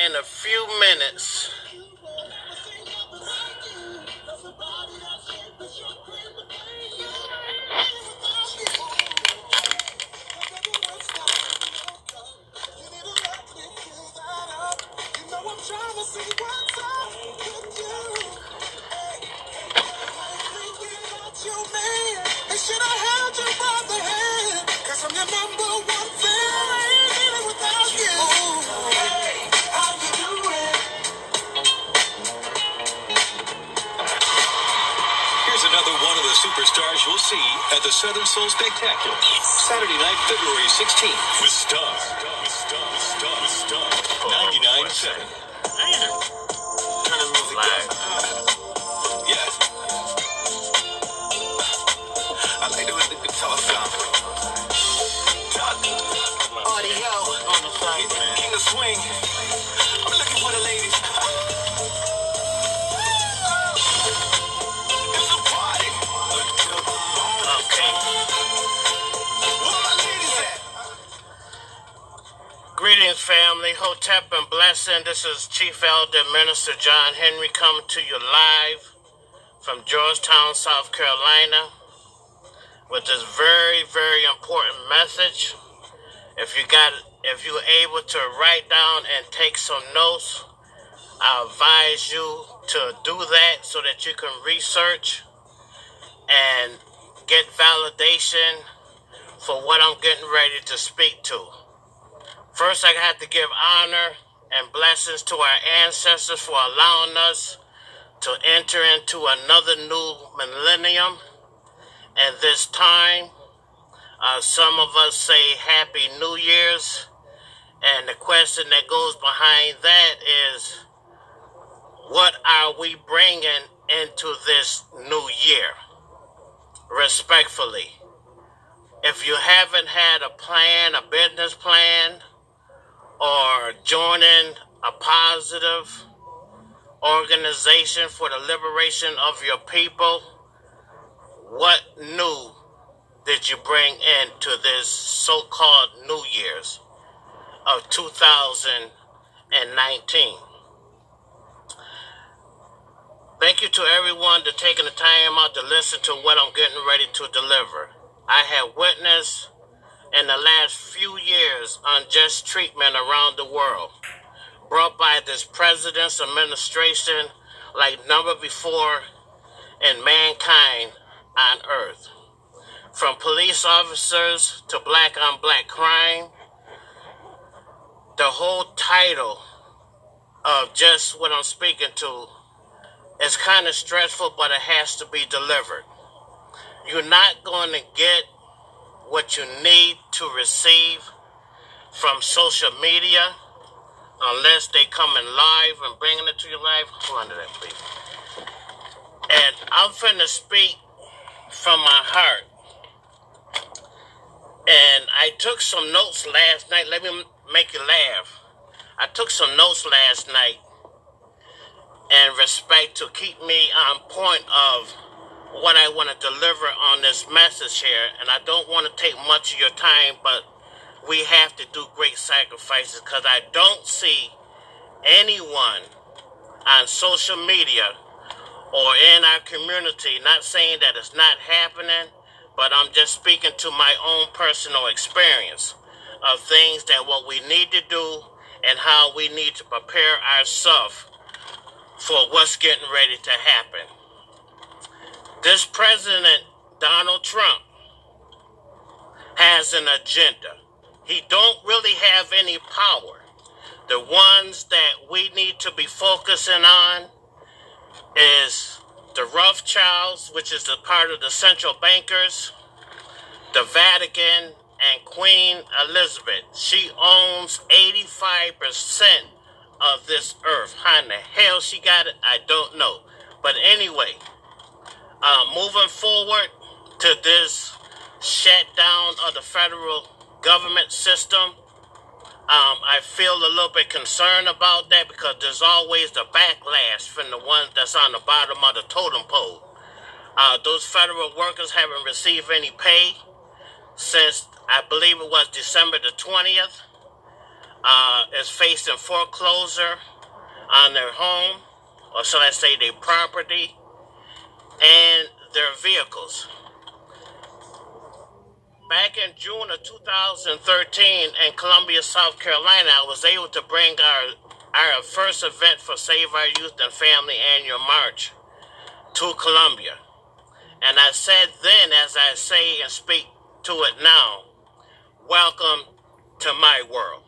in a few minutes. Here's another one of the superstars you'll see at the Southern Soul Spectacular, Saturday night, February 16th, with Star. 99.7. Turn the music live. Yeah. I like the way the guitar sound. Audio. King of swing. I'm looking for the ladies. It's a party. Okay. Where my ladies at? Greetings, family. Hotep and blessing. This is Chief Elder Mr.John Henry coming to you live from Georgetown, South Carolina, with this very, very important message. If you're able to write down and take some notes, I advise you to do that so that you can research and get validation for what I'm getting ready to speak to. First, I have to give honor and blessings to our ancestors for allowing us to enter into another new millennium. And this time, some of us say Happy New Year's. And the question that goes behind that is, what are we bringing into this new year? Respectfully, if you haven't had a plan, a business plan, or joining a positive organization for the liberation of your people, what new did you bring into this so-called New Year's of 2019? Thank you to everyone for taking the time out to listen to what I'm getting ready to deliver. I have witnessed in the last few years unjust treatment around the world, brought by this president's administration like never before in mankind on earth. From police officers to black on black crime, the whole title of just what I'm speaking to is kind of stressful, but it has to be delivered. You're not going to get what you need to receive from social media unless they come in live and bringing it to you live. Hold on to that, please. And I'm finna speak from my heart. And I took some notes last night. Let me make you laugh. I took some notes last night in respect to keep me on point of what I want to deliver on this message here. And I don't want to take much of your time, but we have to do great sacrifices because I don't see anyone on social media or in our community, not saying that it's not happening, but I'm just speaking to my own personal experience of things that what we need to do and how we need to prepare ourselves for what's getting ready to happen. This President Donald Trump has an agenda. He don't really have any power. The ones that we need to be focusing on is the Rothschilds, which is the part of the central bankers, the Vatican, and Queen Elizabeth. She owns 85% of this earth. How in the hell she got it, I don't know. But anyway, moving forward to this shutdown of the federal government system, I feel a little bit concerned about that because there's always the backlash from the ones that's on the bottom of the totem pole. Those federal workers haven't received any pay since, I believe it was December the 20th. is facing foreclosure on their home, or shall I say their property, and their vehicles. Back in June of 2013 in Columbia, South Carolina, I was able to bring our first event for Save Our Youth and Family Annual March to Columbia. And I said then, as I say and speak to it now, welcome to my world,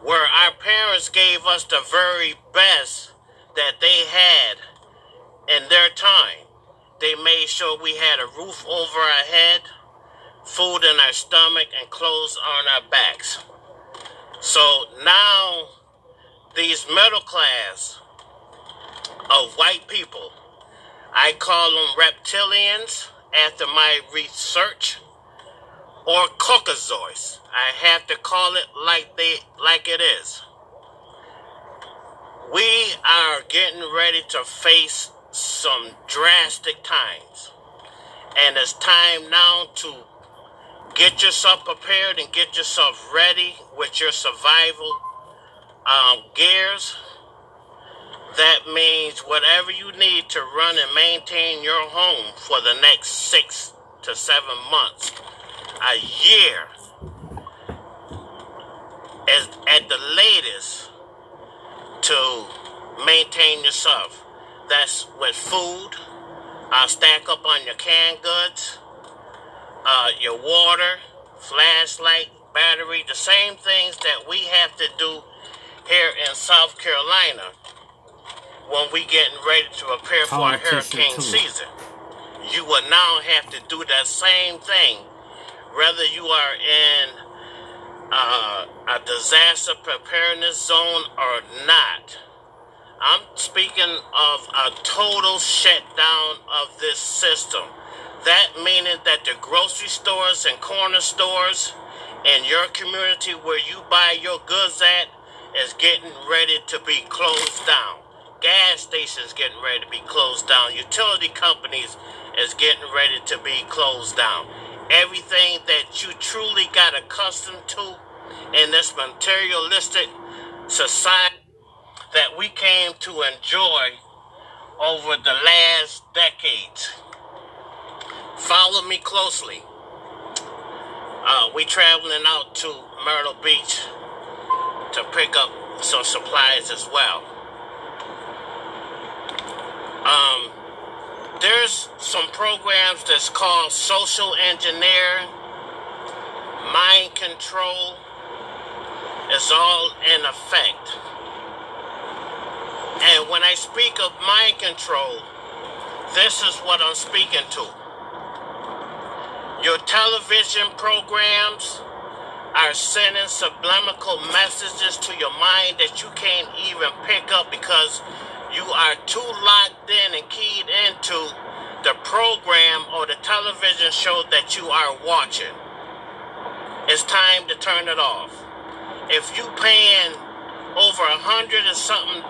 where our parents gave us the very best that they had in their time. They made sure we had a roof over our head, food in our stomach, and clothes on our backs. So now these middle class of white people, I call them reptilians after my research, or Caucasoids. I have to call it like it is. We are getting ready to face some drastic times. And it's time now to get yourself prepared and get yourself ready with your survival gears. That means whatever you need to run and maintain your home for the next 6 to 7 months, a year, as at the latest, to maintain yourself. That's with food, stack up on your canned goods, your water, flashlight, battery, the same things that we have to do here in South Carolina when we getting ready to prepare for our hurricane season. You will now have to do that same thing, whether you are in a disaster preparedness zone or not. I'm speaking of a total shutdown of this system. That meaning that the grocery stores and corner stores in your community where you buy your goods at is getting ready to be closed down. Gas stations getting ready to be closed down. Utility companies is getting ready to be closed down. Everything that you truly got accustomed to in this materialistic society that we came to enjoy over the last decades. Follow me closely. We traveling out to Myrtle Beach to pick up some supplies as well. There's some programs that's called social engineering, mind control. It's all in effect. And when I speak of mind control, this is what I'm speaking to. Your television programs are sending subliminal messages to your mind that you can't even pick up because you are too locked in and keyed into the program or the television show that you are watching. It's time to turn it off. If you paying over $100 and something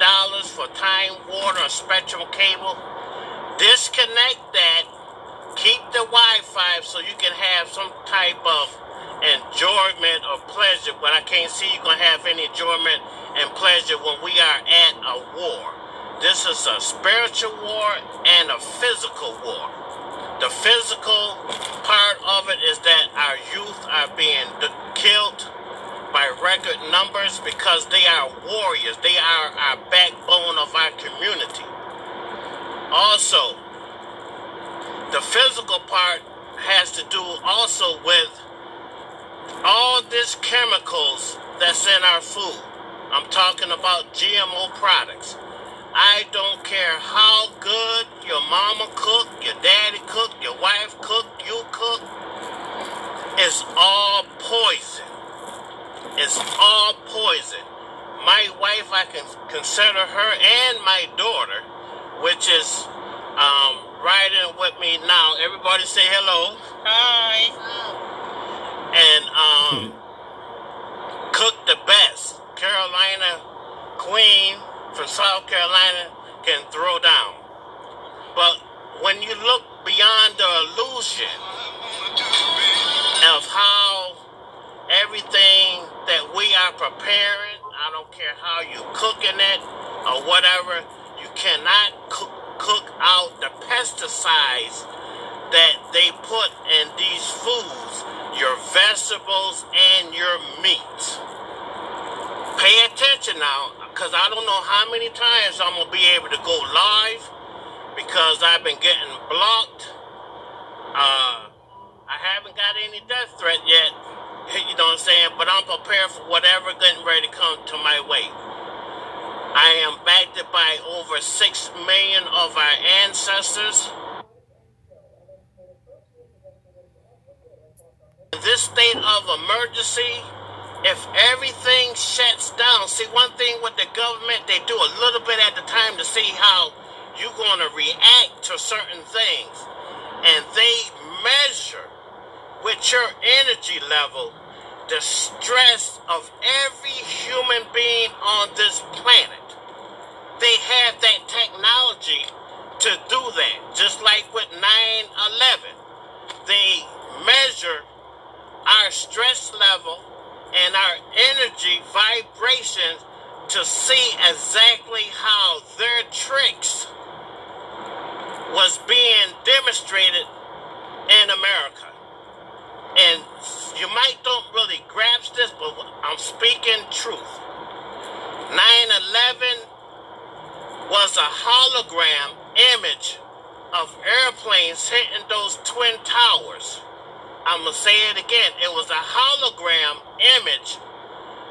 for Time Warner or Spectrum cable, disconnect that, keep the Wi-Fi so you can have some type of enjoyment or pleasure, but I can't see you gonna have any enjoyment and pleasure when we are at a war. This is a spiritual war and a physical war. The physical part of it is that our youth are being killed by record numbers because they are warriors. They are our backbone of our community. Also, the physical part has to do also with all these chemicals that's in our food. I'm talking about GMO products. I don't care how good your mama cook, your daddy cook, your wife cook, you cook. It's all poison. It's all poison. My wife, I can consider her, and my daughter, which is riding with me now. Everybody say hello. Hi. And cook the best. Carolina Queen from South Carolina can throw down. But when you look beyond the illusion of how everything that we are preparing, I don't care how you cooking it or whatever, you cannot cook out the pesticides that they put in these foods, your vegetables and your meats. Pay attention now, because I don't know how many times I'm going to be able to go live, because I've been getting blocked. I haven't got any death threat yet, you know what I'm saying, but I'm prepared for whatever getting ready to come to my way. I am backed by over 6 million of our ancestors. In this state of emergency, if everything shuts down, see, one thing with the government, they do a little bit at a time to see how you're going to react to certain things. And they measure with your energy level the stress of every human being on this planet. They have that technology to do that. Just like with 9/11. They measure our stress level and our energy vibrations to see exactly how their tricks was being demonstrated in America. And you might don't really grasp this, but I'm speaking truth. 9/11 was a hologram image of airplanes hitting those twin towers. I'm going to say it again. It was a hologram image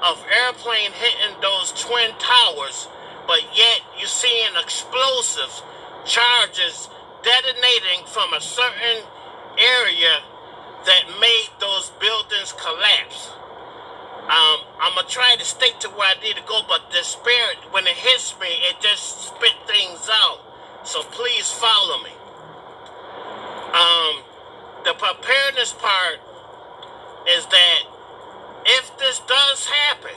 of airplane hitting those twin towers, but yet you're seeing explosives, charges detonating from a certain area that made those buildings collapse. I'm going to try to stick to where I need to go, but the spirit, when it hits me, it just spit things out. So please follow me. The preparedness part is that if this does happen,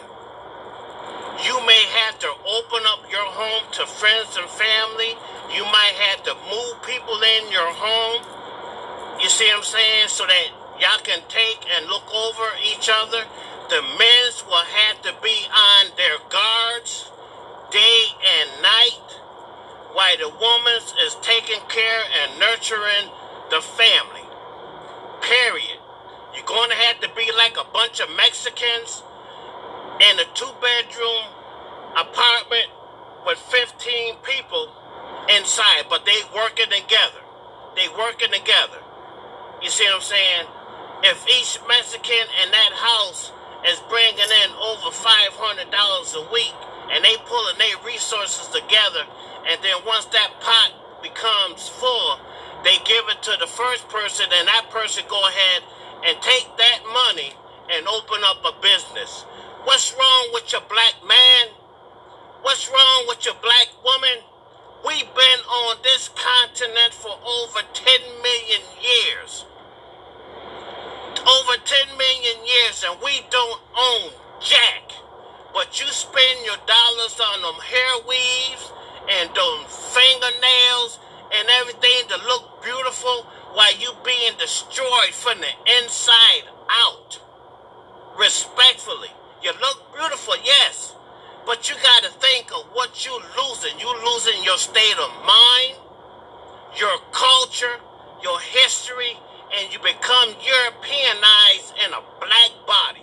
you may have to open up your home to friends and family. You might have to move people in your home. You see what I'm saying? So that y'all can take and look over each other. The men's will have to be on their guards day and night, while the woman's is taking care and nurturing the family. Period. You're going to have to be like a bunch of Mexicans in a 2-bedroom apartment with 15 people inside, but they working together. They working together. You see what I'm saying? If each Mexican in that house is bringing in over $500 a week, and they pulling their resources together, and then once that pot becomes full, they give it to the first person, and that person go ahead and take that money and open up a business. What's wrong with your black man? What's wrong with your black woman? We've been on this continent for over 10 million years. Over 10 million years, and we don't own jack. But you spend your dollars on them hair weaves and them fingernails and everything to look beautiful while you being destroyed from the inside out. Respectfully. You look beautiful, yes. But you got to think of what you losing. You losing your state of mind, your culture, your history, and you become Europeanized in a black body.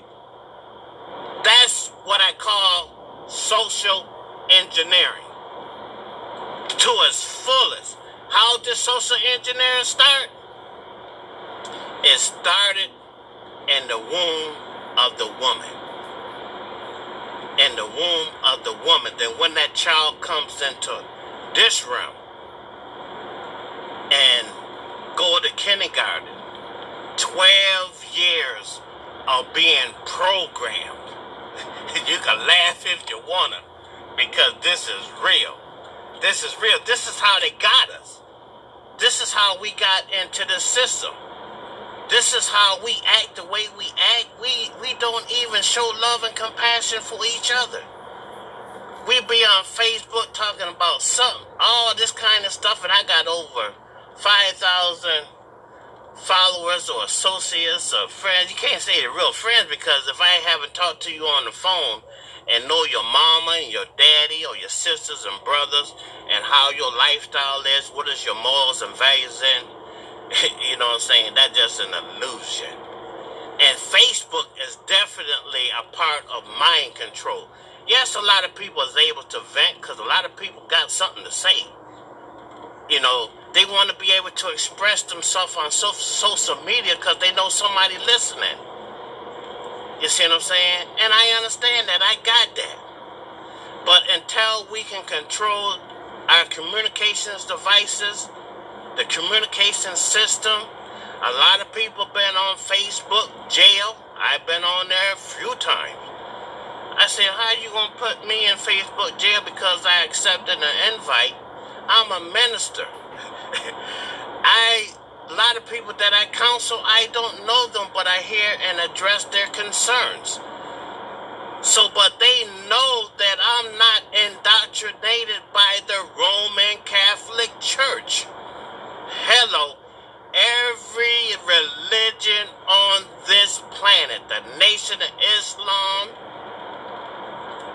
That's what I call social engineering. To its fullest. How did social engineering start? It started in the womb of the woman. In the womb of the woman. Then when that child comes into this realm and go to kindergarten, 12 years of being programmed. You can laugh if you wanna, because this is real. This is real. This is how they got us. This is how we got into the system. This is how we act the way we act. We don't even show love and compassion for each other. We be on Facebook talking about something, all this kind of stuff, and I got over 5,000 followers or associates or friends. You can't say they're real friends because if I haven't talked to you on the phone and know your mama and your daddy or your sisters and brothers and how your lifestyle is, what is your morals and values in, you know what I'm saying? That's just an illusion. And Facebook is definitely a part of mind control. Yes, a lot of people is able to vent because a lot of people got something to say. You know, they want to be able to express themselves on social media because they know somebody listening. You see what I'm saying? And I understand that. I got that. But until we can control our communications devices, the communication system, a lot of people been on Facebook jail. I've been on there a few times. I said, how you going to put me in Facebook jail because I accepted an invite? I'm a minister. A lot of people that I counsel, I don't know them, but I hear and address their concerns. So, but they know that I'm not indoctrinated by the Roman Catholic Church. Hello. Every religion on this planet, the Nation of Islam,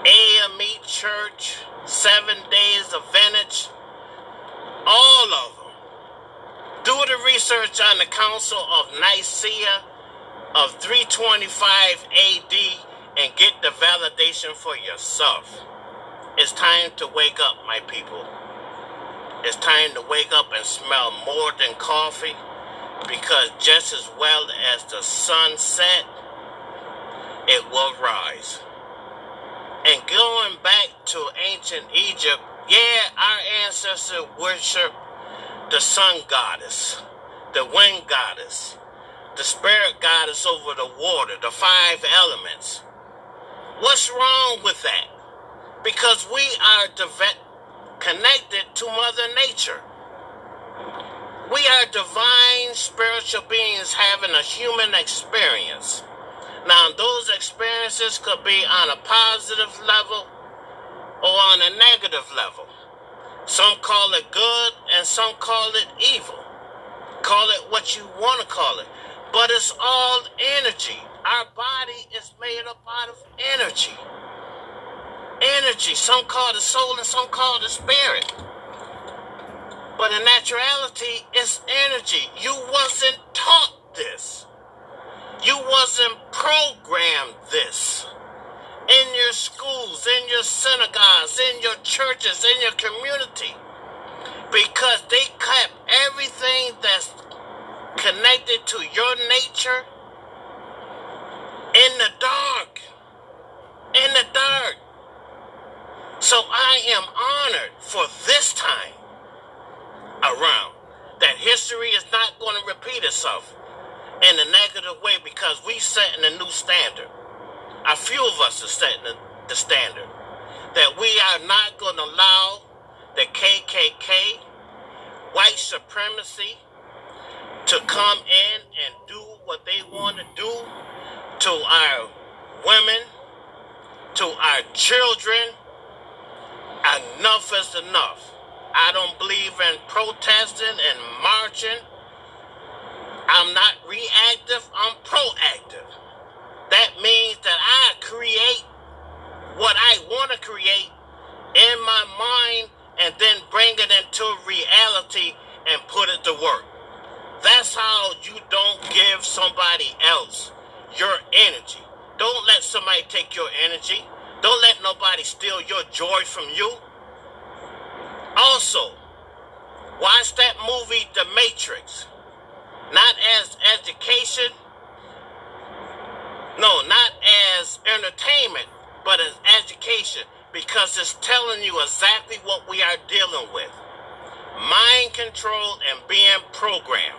AME Church, 7 Days Adventist, all of them. Do the research on the Council of Nicaea of 325 AD and get the validation for yourself. It's time to wake up, my people. It's time to wake up and smell more than coffee, because just as well as the sun set, it will rise. And going back to ancient Egypt, yeah, our ancestors worshiped the sun goddess, the wind goddess, the spirit goddess over the water, the 5 elements. What's wrong with that? Because we are connected to Mother Nature. We are divine spiritual beings having a human experience. Now, those experiences could be on a positive level or on a negative level. Some call it good and some call it evil. Call it what you want to call it. But it's all energy. Our body is made up out of energy. Energy. Some call it soul and some call it spirit. But in actuality, it's energy. You wasn't taught this. You wasn't programmed this. In your schools, in your synagogues, in your churches, in your community. Because they kept everything that's connected to your nature in the dark. In the dark. So I am honored for this time around that history is not going to repeat itself in a negative way, because we setting a new standard. A few of us are setting the standard that we are not going to allow the KKK, white supremacy, to come in and do what they want to do to our women, to our children. Enough is enough. I don't believe in protesting and marching. I'm not reactive, I'm proactive. That means that I create what I want to create in my mind and then bring it into reality and put it to work. That's how you don't give somebody else your energy. Don't let somebody take your energy. Don't let nobody steal your joy from you. Also, watch that movie, The Matrix. Not as education, no, not as entertainment, but as education, because it's telling you exactly what we are dealing with. Mind control and being programmed.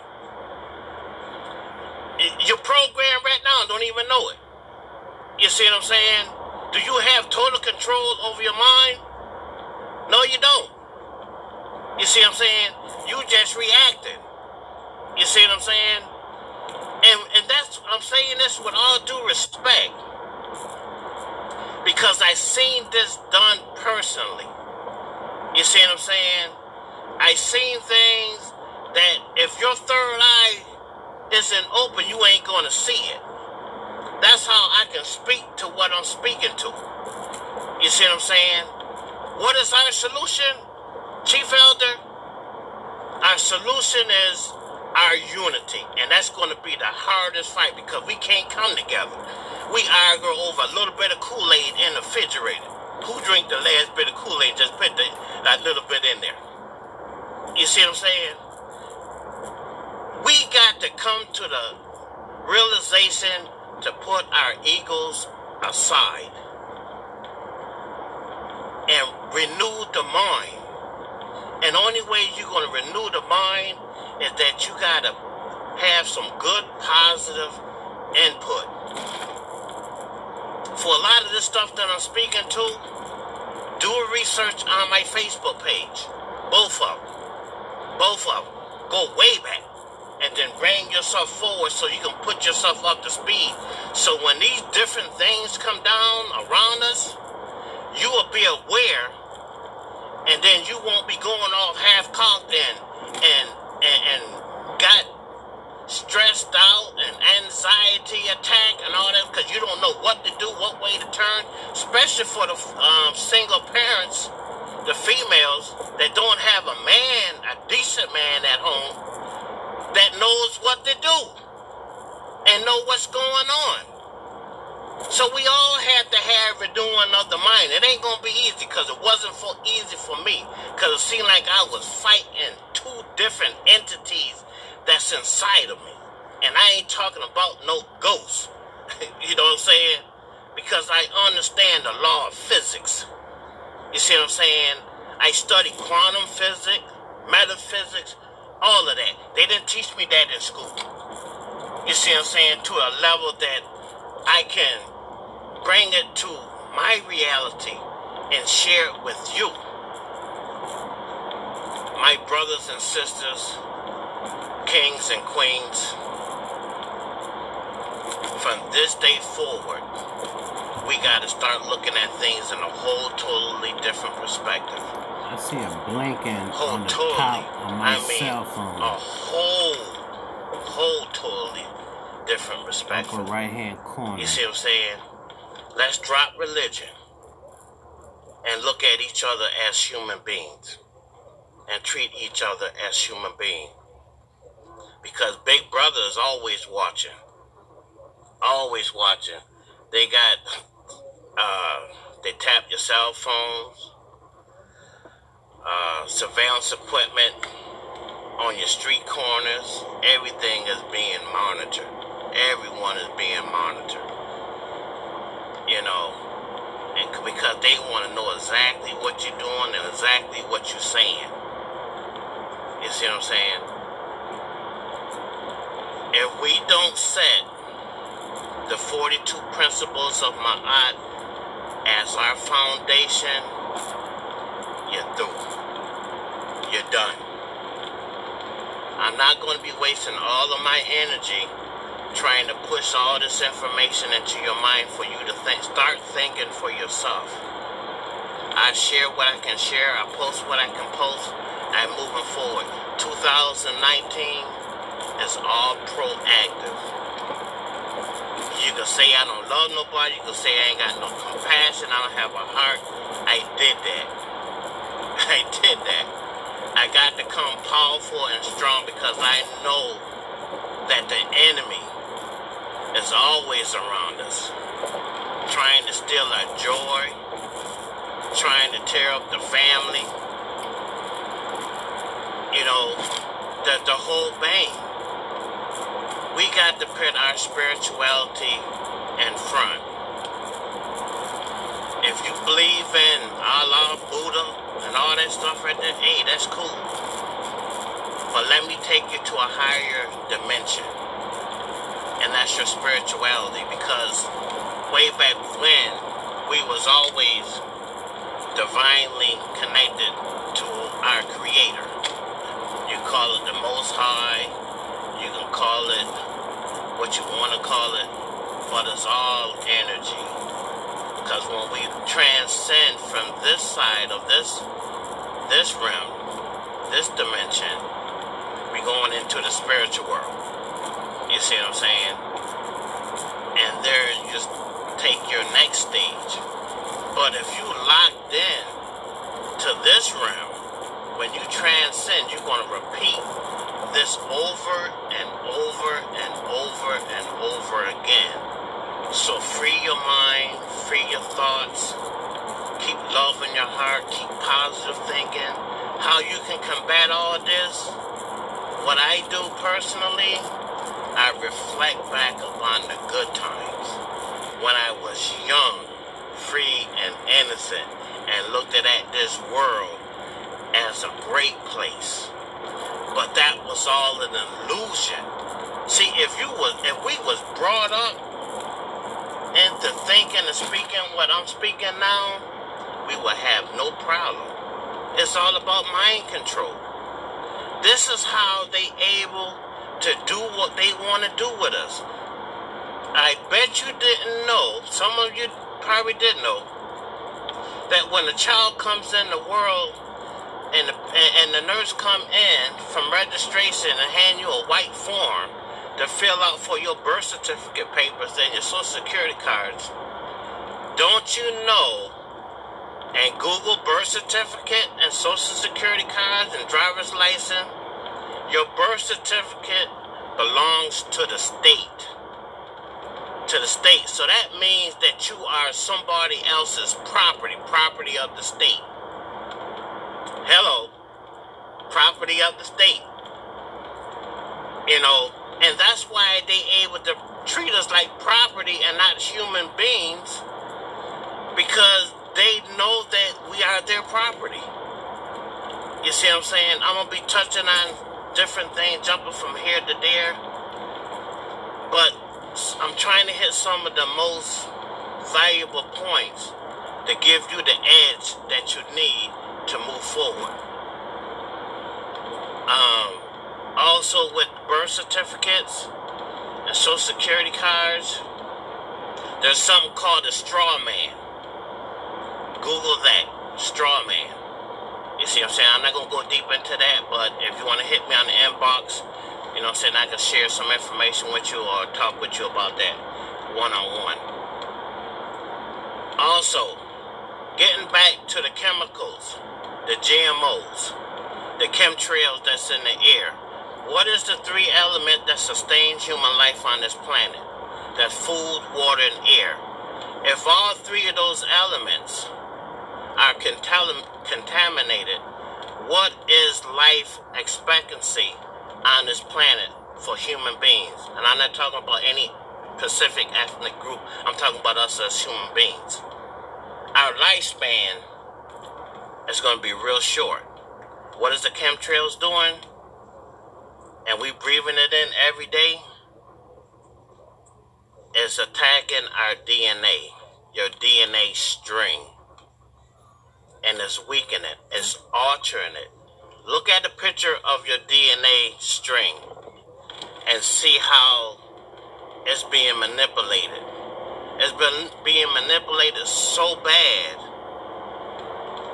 You're programmed right now and don't even know it. You see what I'm saying? Do you have total control over your mind? No, you don't. You see what I'm saying? You just reacting. You see what I'm saying? And that's, I'm saying this with all due respect, because I seen this done personally. You see what I'm saying? I seen things that if your third eye isn't open, you ain't going to see it. That's how I can speak to what I'm speaking to. You see what I'm saying? What is our solution, Chief Elder? Our solution is our unity, and that's going to be the hardest fight because we can't come together. We argue over a little bit of Kool-Aid in the refrigerator. Who drink the last bit of Kool-Aid? Just put that little bit in there. You see what I'm saying? We got to come to the realization to put our egos aside and renew the mind. And the only way you're going to renew the mind is that you got to have some good, positive input. For a lot of this stuff that I'm speaking to, do a research on my Facebook page. Both of them. Both of them. Go way back. And then bring yourself forward so you can put yourself up to speed. So when these different things come down around us, you will be aware, and then you won't be going off half-cocked and got stressed out and anxiety attack and all that because you don't know what to do, what way to turn, especially for the single parents, the females that don't have a man, a decent man at home that knows what to do and know what's going on. So we all have to have renewing of the mind. It ain't going to be easy because it wasn't easy for me because it seemed like I was fighting two different entities that's inside of me. And I ain't talking about no ghosts. You know what I'm saying? Because I understand the law of physics. You see what I'm saying? I studied quantum physics, metaphysics, all of that. They didn't teach me that in school. You see what I'm saying? To a level that I can bring it to my reality and share it with you. My brothers and sisters, kings and queens, from this day forward, we got to start looking at things in a whole totally different perspective. I see a blinking on the top of my cell phone. A whole totally different perspective. Upper right-hand corner. You see what I'm saying? Let's drop religion and look at each other as human beings and treat each other as human beings. Because Big Brother is always watching. Always watching. They got, they tap your cell phones, surveillance equipment on your street corners. Everything is being monitored. Everyone is being monitored. You know, and because they want to know exactly what you're doing and exactly what you're saying. You see what I'm saying? If we don't set the 42 principles of Ma'at as our foundation, you're through. You're done. I'm not going to be wasting all of my energy trying to push all this information into your mind for you to start thinking for yourself. I share what I can share. I post what I can post. I'm moving forward. 2019 is all proactive. You can say I don't love nobody. You can say I ain't got no compassion. I don't have a heart. I did that. I did that. I got to come powerful and strong because I know that the enemy is always around us, trying to steal our joy, trying to tear up the family, you know, the whole bang. We got to put our spirituality in front. If you believe in Allah, Buddha, and all that stuff right there, hey, that's cool. But let me take you to a higher dimension. And that's your spirituality, because way back when, we was always divinely connected to our Creator. You call it the Most High, you can call it what you want to call it, but it's all energy. Because when we transcend from this side of this realm, this dimension, we're going into the spiritual world. see what I'm saying? And there you just take your next stage. But if you locked in to this realm, when you transcend, you're going to repeat this over and over and over and over again. So free your mind, free your thoughts, keep love in your heart, keep positive thinking. How you can combat all this, what I do personally, I reflect back upon the good times when I was young, free and innocent, and looked at this world as a great place. But that was all an illusion. See, if we was brought up into thinking and speaking what I'm speaking now, we would have no problem. It's all about mind control. This is how they able to do what they want to do with us. I bet you didn't know, some of you probably did know, that when a child comes in the world and the nurse come in from registration and hand you a white form to fill out for your birth certificate papers and your social security cards, don't you know, and Google birth certificate and social security cards and driver's license, your birth certificate belongs to the state. To the state. So that means that you are somebody else's property of the state. Hello, property of the state. You know, and that's why they able to treat us like property and not human beings, because they know that we are their property. You see what I'm saying? I'm going to be touching on different things, jumping from here to there, but I'm trying to hit some of the most valuable points to give you the edge that you need to move forward. Also with birth certificates and social security cards, there's something called a straw man. Google that, straw man. You see what I'm saying? I'm not going to go deep into that, but if you want to hit me on the inbox, you know what I'm saying, I can share some information with you or talk with you about that one-on-one. Also, getting back to the chemicals, the GMOs, the chemtrails that's in the air. What is the three element that sustains human life on this planet? That's food, water, and air. If all three of those elements are contaminated, what is life expectancy on this planet for human beings? And I'm not talking about any specific ethnic group. I'm talking about us as human beings. Our lifespan is going to be real short. What is the chemtrails doing? And we breathing it in every day? It's attacking our DNA, your DNA string. And it's weakening it. It's altering it. Look at the picture of your DNA string and see how it's being manipulated. It's been being manipulated so bad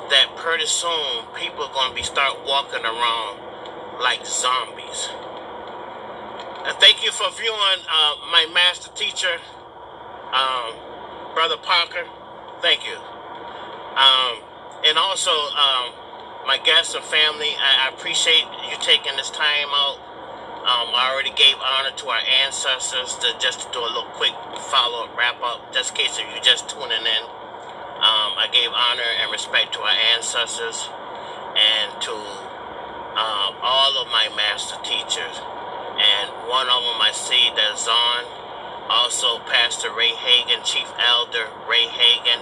that pretty soon people are going to start walking around like zombies. And thank you for viewing my master teacher, Brother Parker. Thank you. And also, my guests and family, I appreciate you taking this time out. I already gave honor to our ancestors, just to do a little quick follow-up, wrap-up, just in case if you're just tuning in. I gave honor and respect to our ancestors and to all of my master teachers. And one of them I see that's on, also Pastor Ray Hagan, Chief Elder Ray Hagan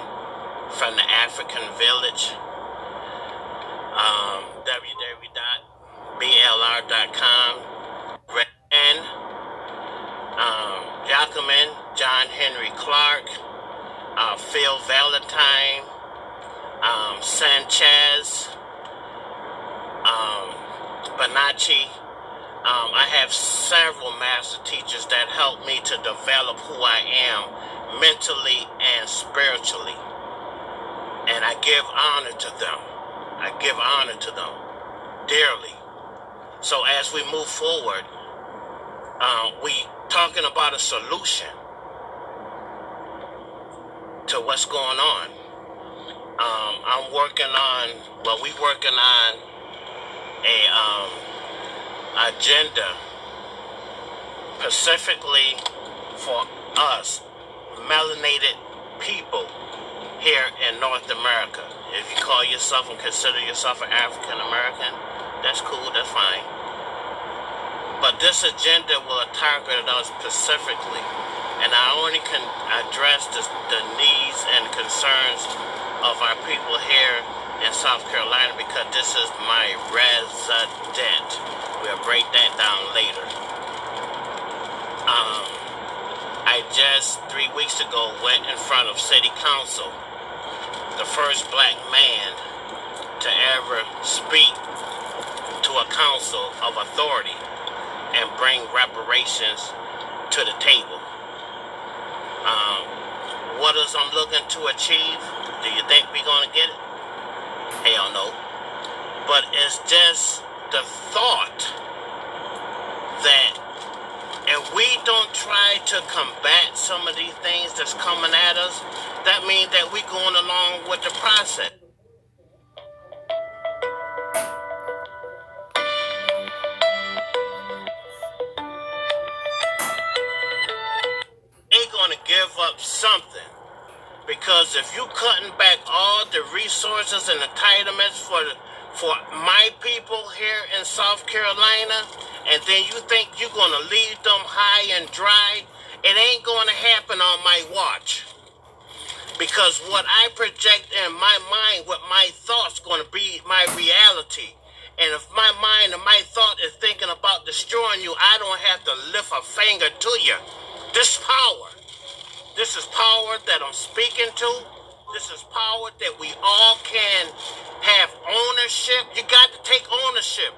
from the African Village, www.blr.com. And Jacomin, John Henry Clark, Phil Valentine, Sanchez, Bonacci. I have several master teachers that helped me to develop who I am mentally and spiritually. And I give honor to them. I give honor to them dearly. So as we move forward, we talking about a solution to what's going on. I'm working on, well, we working on a agenda specifically for us melanated people here in North America. If you call yourself and consider yourself an African American, that's cool, that's fine. But this agenda will target us specifically, and I only can address the needs and concerns of our people here in South Carolina because this is my resident. We'll break that down later. I just 3 weeks ago went in front of City Council, the first black man to ever speak to a council of authority and bring reparations to the table. What is I'm looking to achieve? Do you think we're going to get it? Hell no. But it's just the thought that if we don't try to combat some of these things that's coming at us, that means that we're going along with the process. They're going to give up something. Because if you cutting back all the resources and entitlements for my people here in South Carolina, and then you think you're going to leave them high and dry, it ain't going to happen on my watch. Because what I project in my mind, what my thoughts going to be my reality. And if my mind and my thought is thinking about destroying you, I don't have to lift a finger to you. This power. This is power that I'm speaking to. This is power that we all can have ownership. You got to take ownership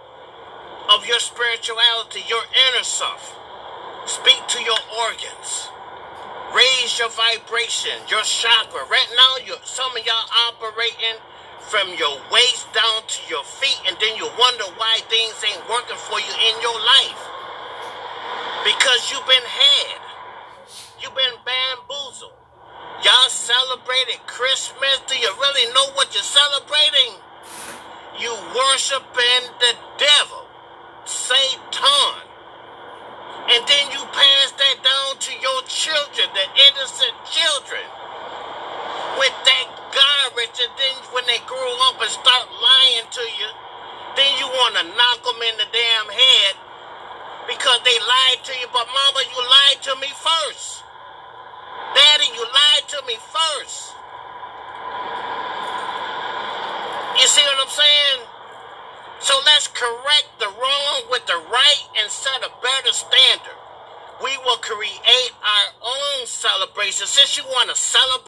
of your spirituality, your inner self. Speak to your organs. Raise your vibration, your chakra. Right now, some of y'all operating from your waist down to your feet, and then you wonder why things ain't working for you in your life. Because you've been had. You've been bamboozled. Y'all celebrated Christmas. Do you really know what you're celebrating? You worshiping the devil, Satan. And then you pass that down to your children, the innocent children. With that garbage, and then when they grow up and start lying to you, then you want to knock them in the damn head because they lied to you. But mama, you lied to me first. Daddy, you lied to me first. You see what I'm saying? So let's correct the wrong with the right and set a better standard. We will create our own celebration. Since you want to celebrate